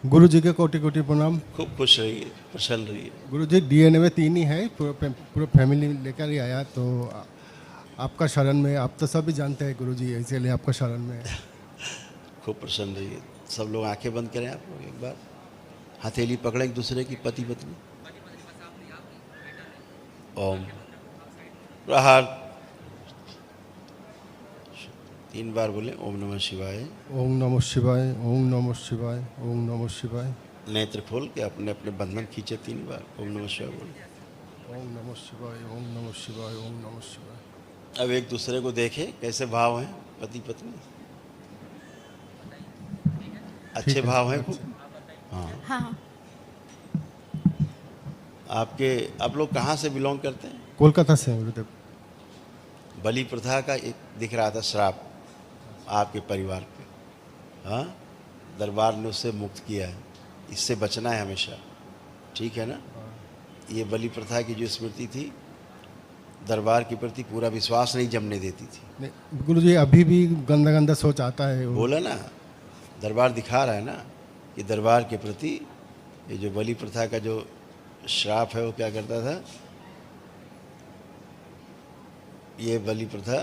गुरु जी के कोटि कोटि प्रणाम। खूब खुश रहिए, प्रसन्न रहिए। गुरु जी डीएनए में 3 ही है, पूरा फैमिली लेकर ही आया, तो आपका शरण में, आप तो सभी जानते हैं गुरु जी, इसीलिए आपका शरण में है। खूब प्रसन्न रहिए। सब लोग आंखें बंद करें, आप लोग एक बार हथेली पकड़ें एक दूसरे की, पति पत्नी। ओम प्रहार 3 बार बोले। ओम नमः शिवाय। ओम नमः शिवाय, ओम नमः शिवाय, ओम नमः शिवाय। नेत्र खोल के अपने अपने बंधन खींचे 3 बार। ओम नमः शिवाय बोले। ओम नमः शिवाय, ओम नमः शिवाय, ओम नमः शिवाय। अब एक दूसरे को देखें कैसे भाव हैं पति पत्नी। अच्छे भाव हैं खूब। हाँ। हाँ। आप लोग कहाँ से बिलोंग करते हैं? कोलकाता से हैं गुरुदेव। बलि प्रथा का एक दिख रहा था श्राप आपके परिवार पे। हाँ, दरबार ने उससे मुक्त किया है, इससे बचना है हमेशा, ठीक है ना? ये बलि प्रथा की जो स्मृति थी, दरबार के प्रति पूरा विश्वास नहीं जमने देती थी। गुरु जी अभी भी गंदा गंदा सोच आता है। बोला ना, दरबार दिखा रहा है ना कि दरबार के प्रति ये जो बलि प्रथा का जो श्राप है वो क्या करता था। ये बलि प्रथा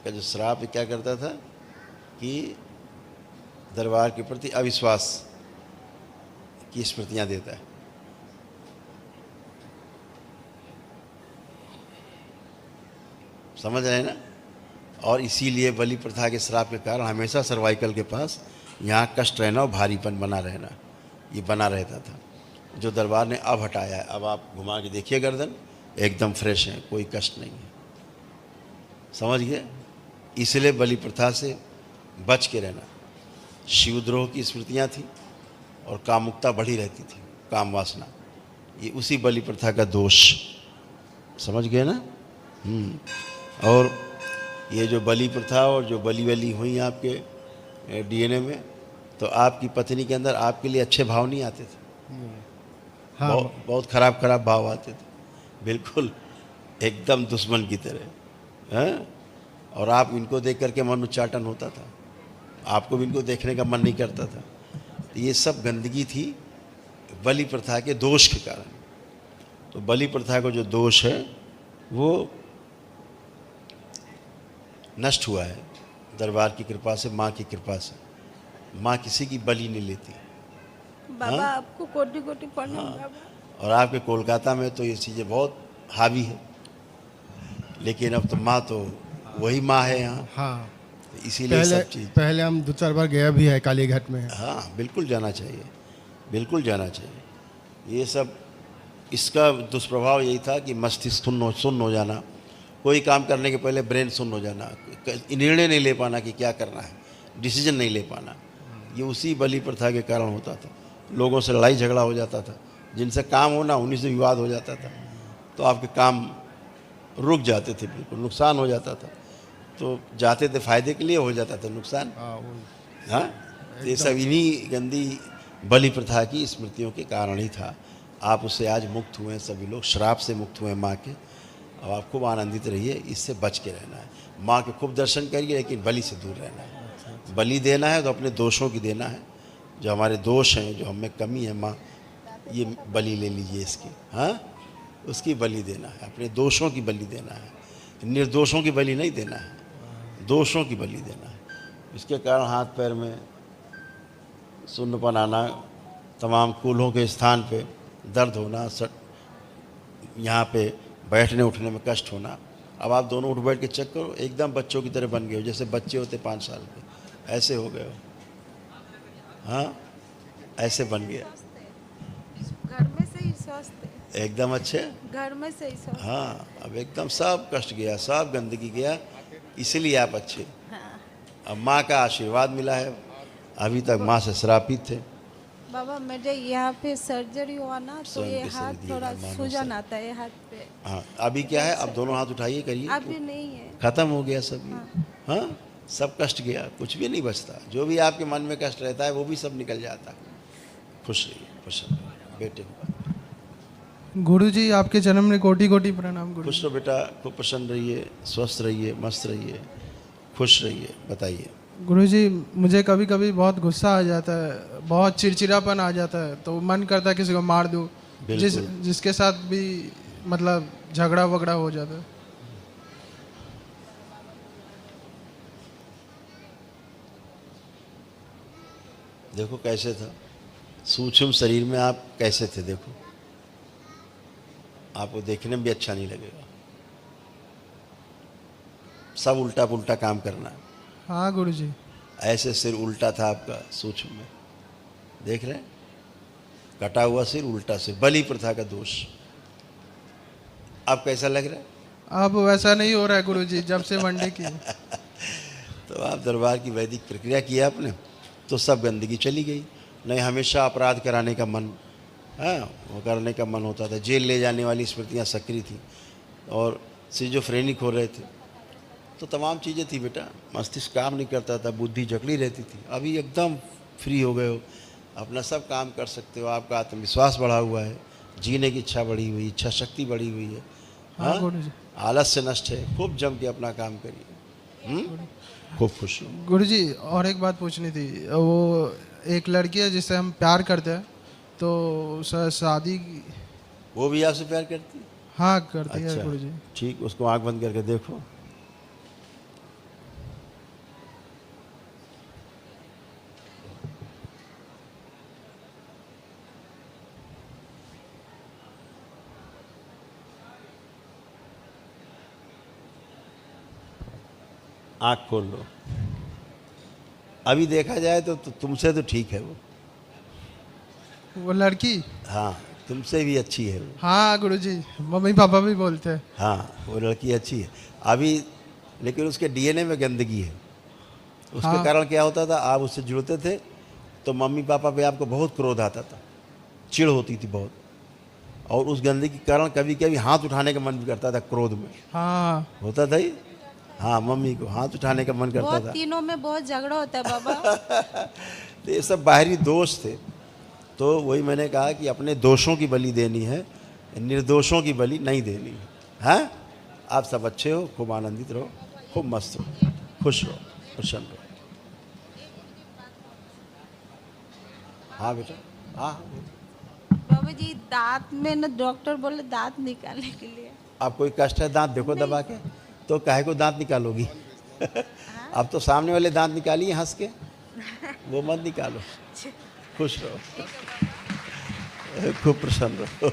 का जो श्राप क्या करता था कि दरबार के प्रति अविश्वास की स्मृतियां देता है। समझ रहे हैं ना? और इसीलिए बलि प्रथा के श्राप के कारण हमेशा सर्वाइकल के पास यहाँ कष्ट रहना और भारीपन बना रहना, ये बना रहता था, जो दरबार ने अब हटाया है। अब आप घुमा के देखिए गर्दन, एकदम फ्रेश है, कोई कष्ट नहीं है। समझ गए? इसलिए बलि प्रथा से बच के रहना। शिवद्रोह की स्मृतियाँ थी और कामुकता बढ़ी रहती थी, काम वासना, ये उसी बलि प्रथा का दोष। समझ गए ना? और ये जो बलि प्रथा और जो बलि हुई आपके डीएनए में, तो आपकी पत्नी के अंदर आपके लिए अच्छे भाव नहीं आते थे। हाँ। बहुत खराब खराब भाव आते थे, बिल्कुल एकदम दुश्मन की तरह हैं। और आप इनको देख करके मन उच्चाटन होता था, आपको भी इनको देखने का मन नहीं करता था। तो ये सब गंदगी थी बलि प्रथा के दोष के कारण। तो बलि प्रथा का जो दोष है वो नष्ट हुआ है दरबार की कृपा से, माँ की कृपा से। माँ किसी की बलि नहीं लेती। बाबा हाँ? आपको कोटि कोटि प्रणाम। हाँ। बाबा और आपके कोलकाता में तो ये चीज़ें बहुत हावी है, लेकिन अब तो माँ तो वही माँ है यहाँ। हाँ, तो इसीलिए सब चीज़। पहले हम 2-4 बार गया भी है काली घाट में। हाँ, बिल्कुल जाना चाहिए, बिल्कुल जाना चाहिए। ये सब, इसका दुष्प्रभाव यही था कि मस्तिष्क सुन्न हो जाना, कोई काम करने के पहले ब्रेन सुन्न हो जाना, निर्णय नहीं ले पाना कि क्या करना है, डिसीजन नहीं ले पाना। ये उसी बलि प्रथा के कारण होता था। लोगों से लड़ाई झगड़ा हो जाता था, जिनसे काम होना उन्हीं से विवाद हो जाता था, तो आपके काम रुक जाते थे, बिल्कुल नुकसान हो जाता था। तो जाते थे फ़ायदे के लिए, हो जाता था नुकसान। हाँ, तो ये सब इन्हीं गंदी बलि प्रथा की स्मृतियों के कारण ही था। आप उससे आज मुक्त हुए हैं, सभी लोग श्राप से मुक्त हुए हैं माँ के। अब आप खूब आनंदित रहिए, इससे बच के रहना है। माँ के खूब दर्शन करिए, लेकिन बलि से दूर रहना है। बलि देना है तो अपने दोषों की देना है, जो हमारे दोष हैं, जो हमें कमी है, माँ ये बलि ले लीजिए इसकी। हाँ, उसकी बलि देना है, अपने दोषों की बलि देना है, निर्दोषों की बलि नहीं देना है, दोषों की बलि देना है। इसके कारण हाथ पैर में सुन्नपन आना, तमाम कूल्हों के स्थान पे दर्द होना, यहाँ पे बैठने उठने में कष्ट होना। अब आप दोनों उठ बैठ के चेक करो, एकदम बच्चों की तरह बन गए हो, जैसे बच्चे होते 5 साल के, ऐसे हो गए हो। हाँ, ऐसे बन गया, घर में से ही स्वस्थ है, एकदम अच्छे, घर में से ही स्वस्थ। हाँ, अब एकदम सब कष्ट गया, सब गंदगी गया, इसलिए आप अच्छे। हाँ। अब माँ का आशीर्वाद मिला है, अभी तक माँ से श्रापित थे। बाबा मेरे यहाँ पे सर्जरी हुआ ना, तो स्वयं ये के हाथ शरीर थोड़ा मानो सूजन से। आता है हाथ पे। हाँ, अभी क्या है, अब दोनों हाथ उठाइए, करिए, अभी नहीं है। खत्म हो गया सब ये। हाँ, सब कष्ट गया, कुछ भी नहीं बचता। जो भी आपके मन में कष्ट रहता है वो भी सब निकल जाता है। खुश रहिए, प्रसन्न रहिए, बेटे को। गुरुजी आपके जन्म में कोटि कोटि प्रणाम। गुरु खुश रहो बेटा, खूब प्रसन्न रहिए, स्वस्थ रहिए, मस्त रहिए, खुश रहिए। बताइए। गुरुजी मुझे कभी कभी बहुत गुस्सा आ जाता है, बहुत चिड़चिड़ापन आ जाता है, तो मन करता है किसी को मार दूं। जिसके साथ भी मतलब झगड़ा वगड़ा हो जाता है। देखो कैसे था, सूक्ष्म शरीर में आप कैसे थे, देखो आपको देखने में भी अच्छा नहीं लगेगा। सब उल्टा पुल्टा काम करना है। हाँ गुरुजी। ऐसे सिर उल्टा था आपका सूक्ष्म में, देख रहे हैं, कटा हुआ सिर, उल्टा सिर, बलि प्रथा का दोष। अब कैसा लग रहा है? अब वैसा नहीं हो रहा है गुरुजी, जब से वनडे की। तो आप दरबार की वैदिक प्रक्रिया किया आपने तो सब गंदगी चली गई। नहीं हमेशा अपराध कराने का मन, हाँ वो करने का मन होता था, जेल ले जाने वाली स्मृतियाँ सक्रिय थी और सिजोफ्रेनिक हो रहे थे, तो तमाम चीज़ें थी बेटा। मस्तिष्क काम नहीं करता था, बुद्धि जकड़ी रहती थी। अभी एकदम फ्री हो गए हो, अपना सब काम कर सकते हो, आपका आत्मविश्वास बढ़ा हुआ है, जीने की इच्छा बढ़ी हुई, इच्छा शक्ति बढ़ी हुई है। हाँ गुरुजी। आलस्य नष्ट है, खूब जम के अपना काम करिए। खूब खुश हो। गुरुजी और एक बात पूछनी थी, वो एक लड़की है जिससे हम प्यार करते हैं, तो शादी। वो भी आपसे प्यार करती है? हाँ करती है अच्छा, गुरुजी। ठीक, उसको आंख बंद करके देखो। आंख खोल लो। अभी देखा जाए तो तुमसे तो ठीक है वो लड़की? हाँ तुमसे भी अच्छी है वो। हाँ गुरुजी, मम्मी पापा भी बोलते हैं। हाँ वो लड़की अच्छी है अभी, लेकिन उसके डीएनए में गंदगी है। उसके हाँ। कारण क्या होता था, आप उससे जुड़ते थे तो मम्मी पापा पे आपको बहुत क्रोध आता था, चिढ़ होती थी बहुत, और उस गंदगी के कारण कभी कभी हाथ उठाने का मन भी करता था क्रोध में। हाँ होता था ही। हाँ मम्मी को हाथ उठाने का मन करता बहुत था। तीनों में बहुत झगड़ा होता है बाबा। तो ये सब बाहरी दोष थे। तो वही मैंने कहा कि अपने दोषों की बलि देनी है, निर्दोषों की बलि नहीं देनी है। हाँ आप सब अच्छे हो, खूब आनंदित रहो, खूब मस्त रहो, खुश रहो, प्रसन्न रहो। हाँ बेटा, हाँ बाबा जी दांत में ना डॉक्टर बोले दांत निकालने के लिए। आप कोई कष्ट है दांत देखो दबा के, तो काहे को दांत निकालोगी? अब तो सामने वाले दांत निकालिए हंस के, वो मत निकालो। खुश रहो, खूब प्रसन्न रहो।